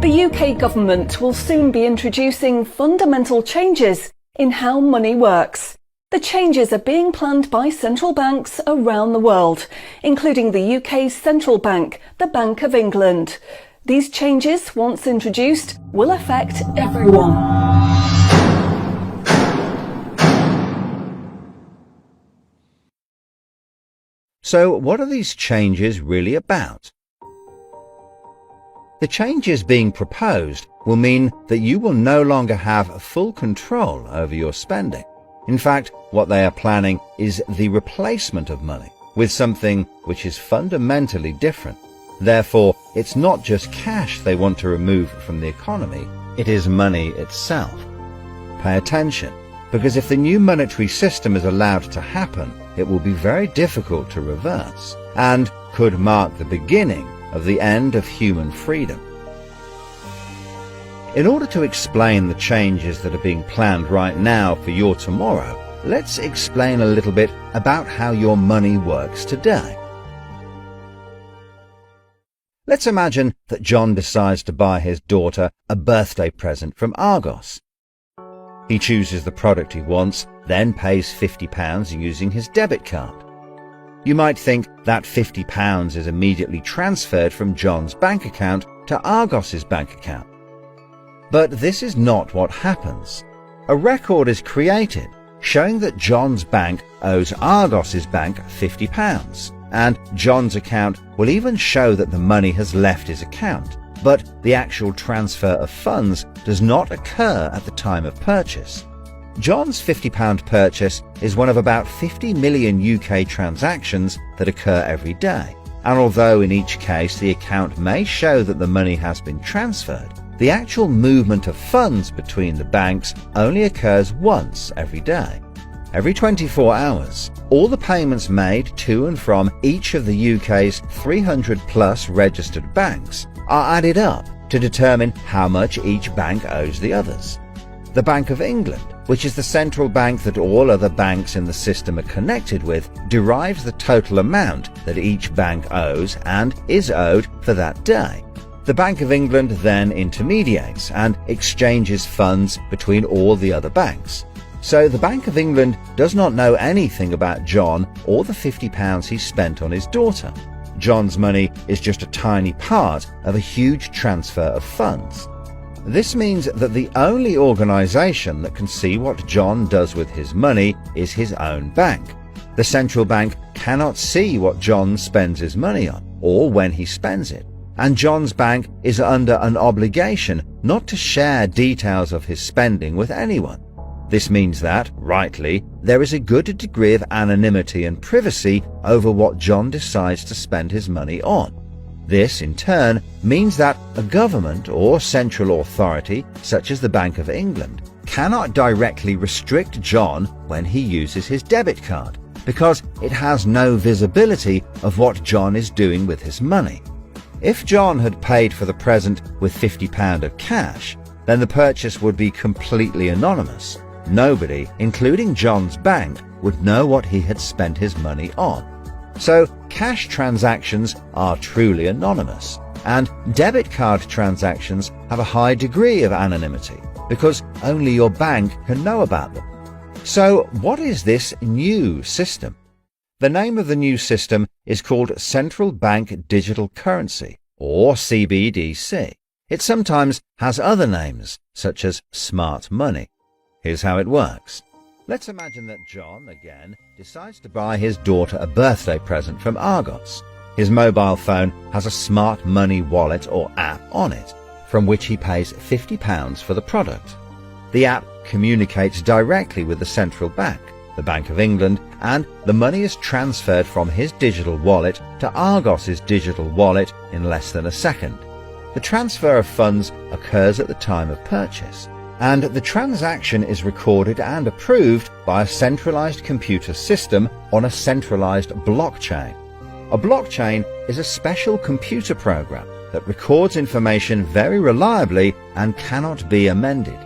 The UK government will soon be introducing fundamental changes in how money works. The changes are being planned by central banks around the world, including the UK's central bank, the Bank of England. These changes, once introduced, will affect everyone. So, what are these changes really about? The changes being proposed will mean that you will no longer have full control over your spending. In fact, what they are planning is the replacement of money with something which is fundamentally different. Therefore, it's not just cash they want to remove from the economy, it is money itself. Pay attention, because if the new monetary system is allowed to happen, it will be very difficult to reverse, and could mark the beginning of the end of human freedom. In order to explain the changes that are being planned right now for your tomorrow, let's explain a little bit about how your money works today. Let's imagine that John decides to buy his daughter a birthday present from Argos. He chooses the product he wants, then pays £50 using his debit card. You might think that £50 is immediately transferred from John's bank account to Argos's bank account. But this is not what happens. A record is created showing that John's bank owes Argos's bank £50, and John's account will even show that the money has left his account, but the actual transfer of funds does not occur at the time of purchase. John's £50 purchase is one of about 50 million UK transactions that occur every day, and although in each case the account may show that the money has been transferred, the actual movement of funds between the banks only occurs once every day. Every 24 hours, all the payments made to and from each of the UK's 300 plus registered banks are added up to determine how much each bank owes the others. The Bank of England, which is the central bank that all other banks in the system are connected with, derives the total amount that each bank owes and is owed for that day. The Bank of England then intermediates and exchanges funds between all the other banks. So the Bank of England does not know anything about John or the £50 he spent on his daughter. John's money is just a tiny part of a huge transfer of funds. This means that the only organisation that can see what John does with his money is his own bank. The central bank cannot see what John spends his money on or when he spends it. And John's bank is under an obligation not to share details of his spending with anyone. This means that, rightly, there is a good degree of anonymity and privacy over what John decides to spend his money on. This, in turn, means that a government or central authority, such as the Bank of England, cannot directly restrict John when he uses his debit card, because it has no visibility of what John is doing with his money. If John had paid for the present with £50 of cash, then the purchase would be completely anonymous. Nobody, including John's bank, would know what he had spent his money on. So, cash transactions are truly anonymous, and debit card transactions have a high degree of anonymity, because only your bank can know about them. So, what is this new system? The name of the new system is called Central Bank Digital Currency, or CBDC. It sometimes has other names, such as smart money. Here's how it works. Let's imagine that John, again, decides to buy his daughter a birthday present from Argos. His mobile phone has a smart money wallet or app on it, from which he pays £50 for the product. The app communicates directly with the central bank, the Bank of England, and the money is transferred from his digital wallet to Argos's digital wallet in less than a second. The transfer of funds occurs at the time of purchase, and the transaction is recorded and approved by a centralized computer system on a centralized blockchain. A blockchain is a special computer program that records information very reliably and cannot be amended.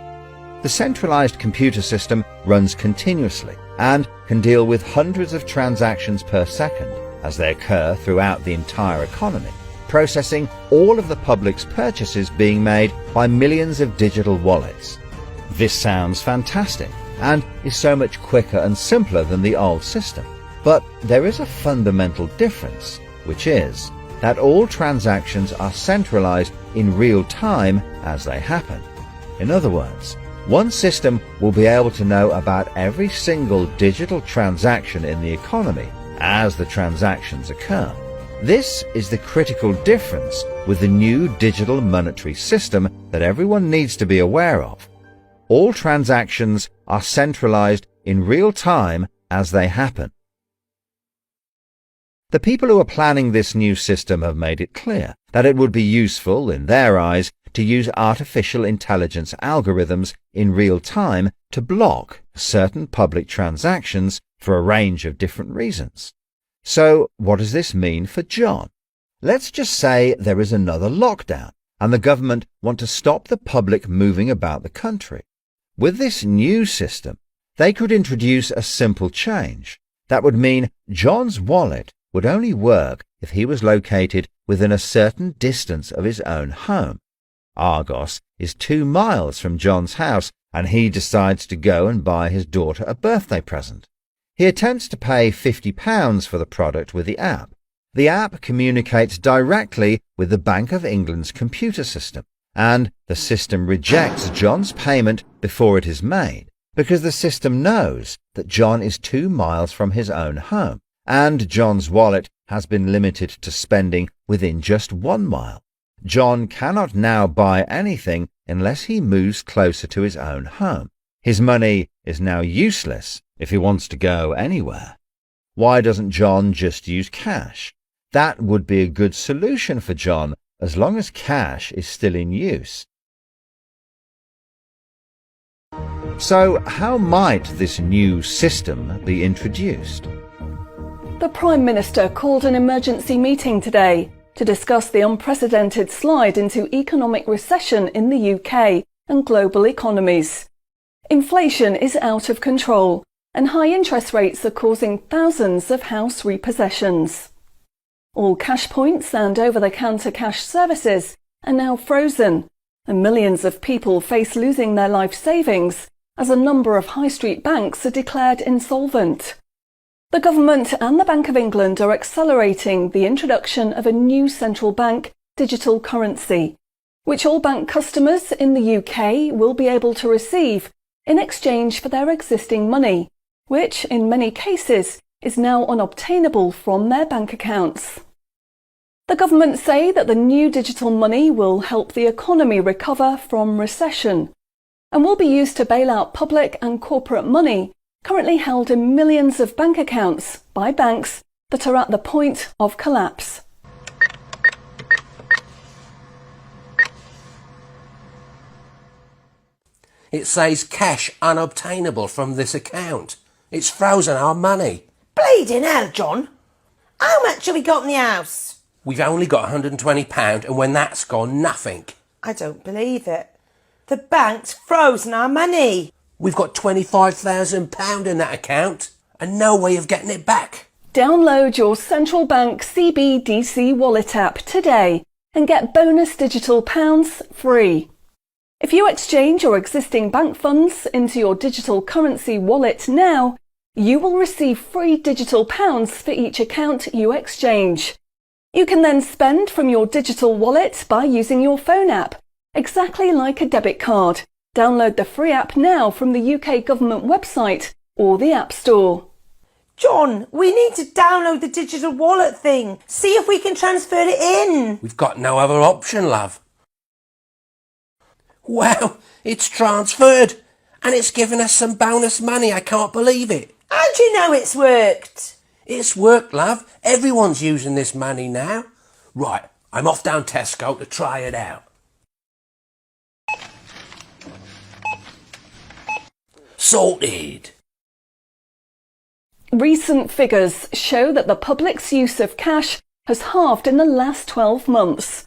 The centralized computer system runs continuously and can deal with hundreds of transactions per second as they occur throughout the entire economy. processing all of the public's purchases being made by millions of digital wallets. This sounds fantastic and is so much quicker and simpler than the old system. But there is a fundamental difference, which is that all transactions are centralized in real time as they happen. In other words, one system will be able to know about every single digital transaction in the economy as the transactions occur. This is the critical difference with the new digital monetary system that everyone needs to be aware of. All transactions are centralized in real time as they happen. The people who are planning this new system have made it clear that it would be useful, in their eyes, to use artificial intelligence algorithms in real time to block certain public transactions for a range of different reasons. So what does this mean for John? Let's just say there is another lockdown and the government want to stop the public moving about the country. With this new system, they could introduce a simple change. That would mean John's wallet would only work if he was located within a certain distance of his own home. Argos is 2 miles from John's house, and he decides to go and buy his daughter a birthday present. He attempts to pay £50 for the product with the app. The app communicates directly with the Bank of England's computer system, and the system rejects John's payment before it is made, because the system knows that John is 2 miles from his own home, and John's wallet has been limited to spending within just 1 mile. John cannot now buy anything unless he moves closer to his own home. His money is now useless if he wants to go anywhere. Why doesn't John just use cash? That would be a good solution for John as long as cash is still in use. So how might this new system be introduced? The Prime Minister called an emergency meeting today to discuss the unprecedented slide into economic recession in the UK and global economies. Inflation is out of control, and high interest rates are causing thousands of house repossessions. All cash points and over-the-counter cash services are now frozen, and millions of people face losing their life savings as a number of high street banks are declared insolvent. The government and the Bank of England are accelerating the introduction of a new central bank digital currency, which all bank customers in the UK will be able to receive in exchange for their existing money, which in many cases is now unobtainable from their bank accounts. The government say that the new digital money will help the economy recover from recession and will be used to bail out public and corporate money currently held in millions of bank accounts by banks that are at the point of collapse. It says cash unobtainable from this account. It's frozen our money. Bleeding hell, John. How much have we got in the house? We've only got £120, and when that's gone, nothing. I don't believe it. The bank's frozen our money. We've got £25,000 in that account, and no way of getting it back. Download your central bank CBDC wallet app today and get bonus digital pounds free. If you exchange your existing bank funds into your digital currency wallet now, you will receive free digital pounds for each account you exchange. You can then spend from your digital wallet by using your phone app, exactly like a debit card. Download the free app now from the UK government website or the App Store. John, we need to download the digital wallet thing. See if we can transfer it in. We've got no other option, love. Wow, it's transferred, and it's given us some bonus money. I can't believe it. How do you know it's worked? It's worked, love. Everyone's using this money now. Right, I'm off down Tesco to try it out. Sorted. Recent figures show that the public's use of cash has halved in the last 12 months.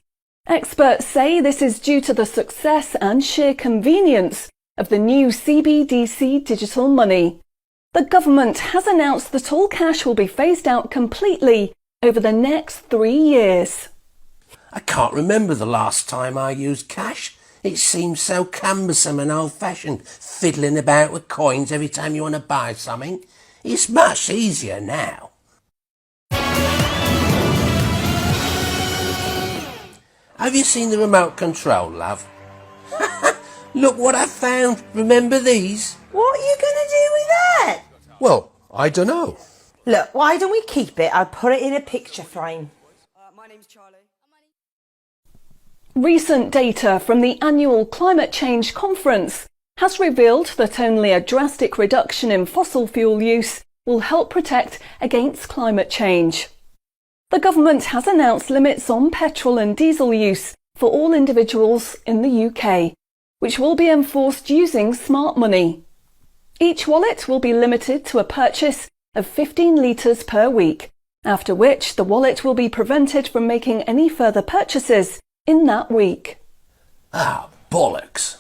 Experts say this is due to the success and sheer convenience of the new CBDC digital money. The government has announced that all cash will be phased out completely over the next 3 years. I can't remember the last time I used cash. It seems so cumbersome and old-fashioned, fiddling about with coins every time you want to buy something. It's much easier now. Have you seen the remote control, love? Look what I found. Remember these? What are you going to do with that? Well, I don't know. Look, why don't we keep it? I'll put it in a picture frame. My name's Charlie. Recent data from the annual Climate Change Conference has revealed that only a drastic reduction in fossil fuel use will help protect against climate change. The government has announced limits on petrol and diesel use for all individuals in the UK, which will be enforced using smart money. Each wallet will be limited to a purchase of 15 litres per week, after which the wallet will be prevented from making any further purchases in that week. Ah, bollocks.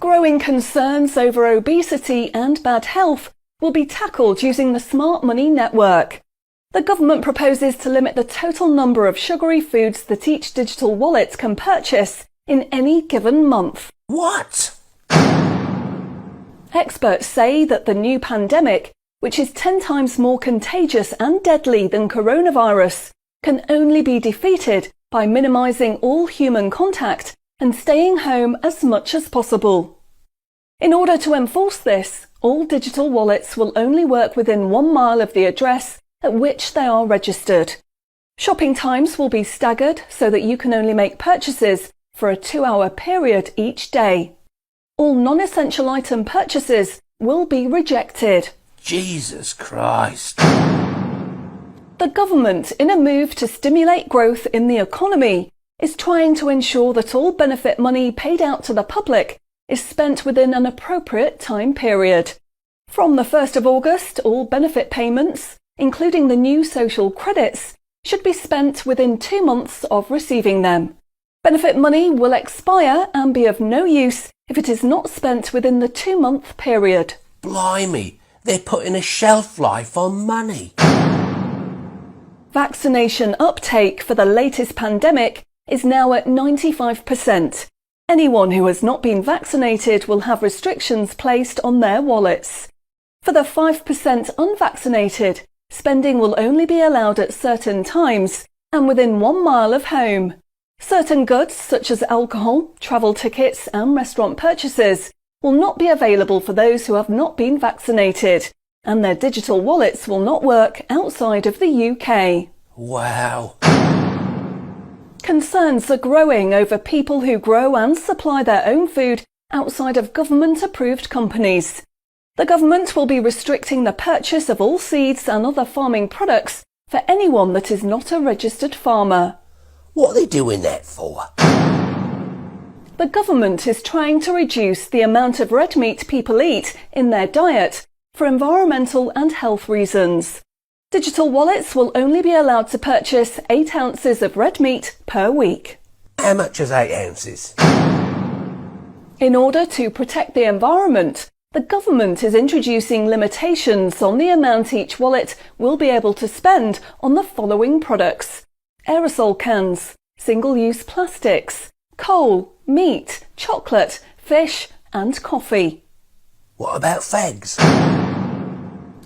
Growing concerns over obesity and bad health will be tackled using the Smart Money network. The government proposes to limit the total number of sugary foods that each digital wallet can purchase in any given month. What? Experts say that the new pandemic, which is 10 times more contagious and deadly than coronavirus, can only be defeated by minimising all human contact and staying home as much as possible. In order to enforce this, all digital wallets will only work within 1 mile of the address at which they are registered. Shopping times will be staggered so that you can only make purchases for a 2-hour period each day. All non-essential item purchases will be rejected. Jesus Christ. The government, in a move to stimulate growth in the economy, is trying to ensure that all benefit money paid out to the public is spent within an appropriate time period. From the 1st of August, all benefit payments, including the new social credits, should be spent within 2 months of receiving them. Benefit money will expire and be of no use if it is not spent within the 2-month period. Blimey, they're putting a shelf life on money. Vaccination uptake for the latest pandemic is now at 95%. Anyone who has not been vaccinated will have restrictions placed on their wallets. For the 5% unvaccinated, spending will only be allowed at certain times and within 1 mile of home. Certain goods, such as alcohol, travel tickets and restaurant purchases, will not be available for those who have not been vaccinated, and their digital wallets will not work outside of the UK. Wow. Concerns are growing over people who grow and supply their own food outside of government-approved companies. The government will be restricting the purchase of all seeds and other farming products for anyone that is not a registered farmer. What are they doing that for? The government is trying to reduce the amount of red meat people eat in their diet for environmental and health reasons. Digital wallets will only be allowed to purchase 8 ounces of red meat per week. How much is 8 ounces? In order to protect the environment, the government is introducing limitations on the amount each wallet will be able to spend on the following products: aerosol cans, single-use plastics, coal, meat, chocolate, fish and coffee. What about fags?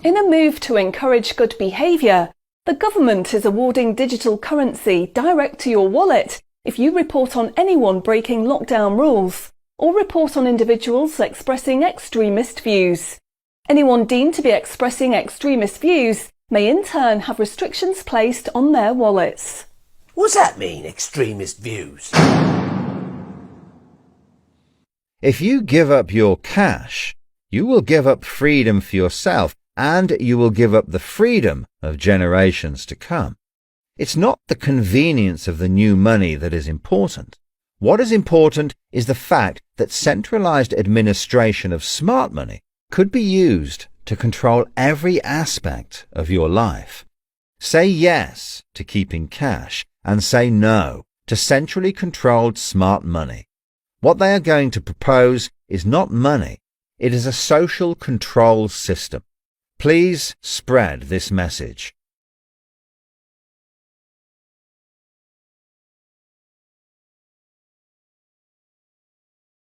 In a move to encourage good behaviour, the government is awarding digital currency direct to your wallet if you report on anyone breaking lockdown rules or report on individuals expressing extremist views. Anyone deemed to be expressing extremist views may in turn have restrictions placed on their wallets. What's that mean, extremist views? If you give up your cash, you will give up freedom for yourself, and you will give up the freedom of generations to come. It's not the convenience of the new money that is important. What is important is the fact that centralized administration of smart money could be used to control every aspect of your life. Say yes to keeping cash and say no to centrally controlled smart money. What they are going to propose is not money. It is a social control system. Please spread this message.